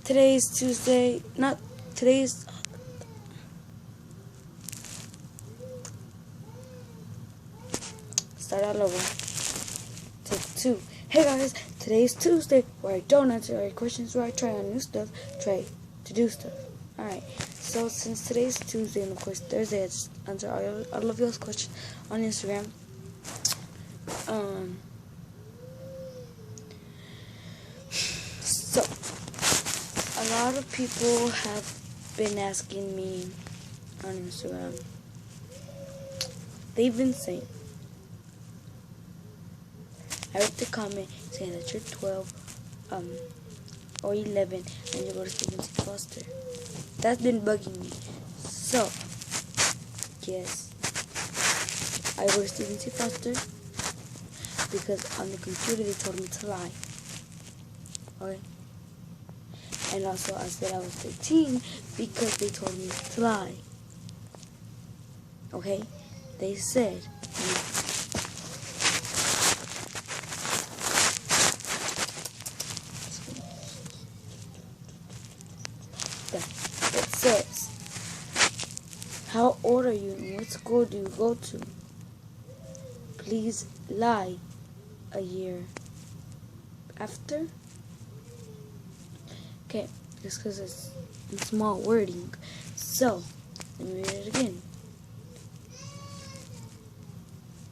Today's Tuesday. Not today's. Start all over. Take 2. Hey guys, today's Tuesday, where I don't answer all your questions, where I try on new stuff, try to do stuff. Alright, so since today's Tuesday and of course Thursday, I just answer all of y'all's questions on Instagram. So, a lot of people have been asking me on Instagram. They've been saying, I wrote the comment saying that you're 12 or 11 and you go to Stephen C. Foster. That's been bugging me. So, yes, I go to Stephen C. Foster because on the computer they told me to lie. Okay? And also I said I was 13 because they told me to lie. Okay? They said it says, how old are you and what school do you go to? Please lie a year after. Okay, just because it's in small wording. So, let me read it again.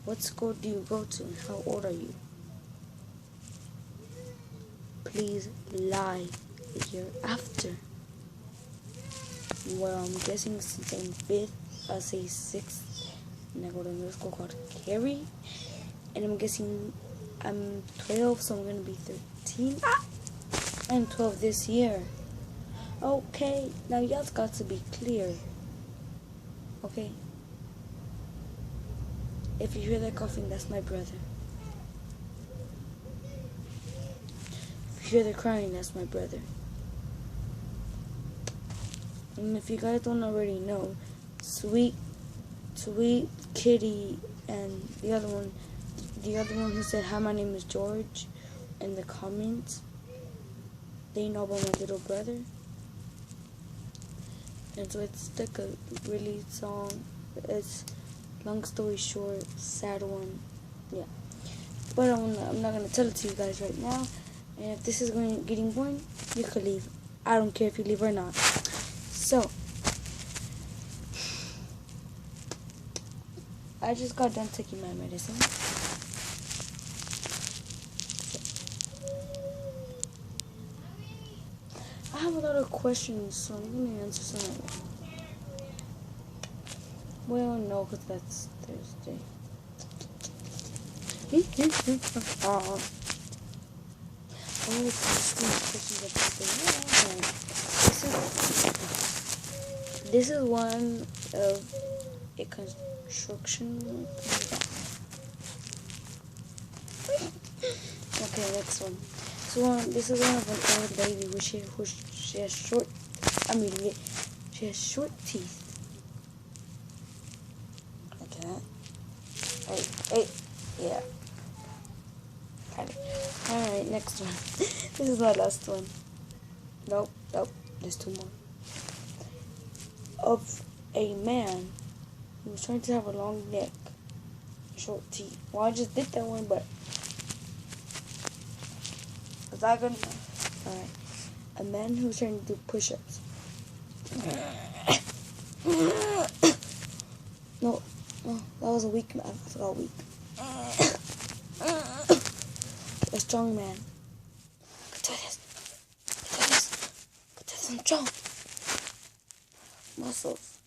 What school do you go to and how old are you? Please lie a year after. Well, I'm guessing since I'm 5th, I'll say 6th, and I go to a middle school called Carey, and I'm guessing I'm 12, so I'm going to be 13. I'm 12 this year. Okay, now y'all's got to be clear. Okay? If you hear that coughing, that's my brother. If you hear the crying, that's my brother. And if you guys don't already know, Sweet Kitty and the other one who said, hi, my name is George, in the comments, they know about my little brother. And so it's like a really song. It's, long story short, sad one. Yeah. But I'm not going to tell it to you guys right now. And if this is getting boring, you could leave. I don't care if you leave or not. So, I just got done taking my medicine. I have a lot of questions, so I'm going to answer some of them. Well, no, because that's Thursday. This is one of a construction. Okay, next one. So this is one of an old lady who she has short. I'm reading it. She has short teeth. Like that. Hey, yeah. Got it. All right, next one. This is my last one. Nope. There's 2 more. Of a man who was trying to have a long neck, short teeth. Well, I just did that one, but is that good enough? All right. A man who's trying to do push-ups. No, that was a weak man. I forgot weak. A strong man. Could do this. I'm strong. Muscles.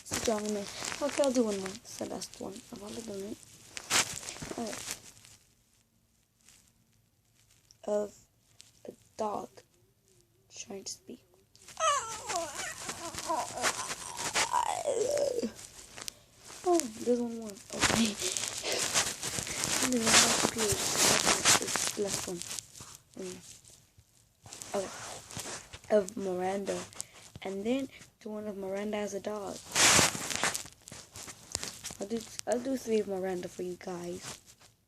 Strong man. Okay, I'll do one more. It's the last one. I've already done it. Alright. Of a dog trying to speak. Oh, there's one more. Okay. And then this last one. Okay. Of Miranda. And then the one of Miranda as a dog. I'll do 3 of Miranda for you guys.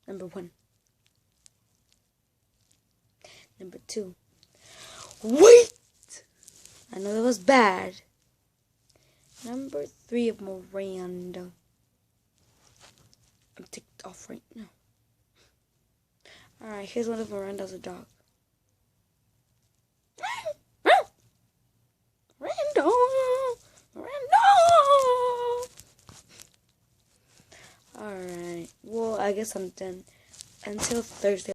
Number 1. Number 2. Wait! I know that was bad. Number 3 of Miranda. I'm ticked off right now. Alright, here's one of Miranda's a dog. Miranda! Miranda! Alright, well, I guess I'm done. Until Thursday.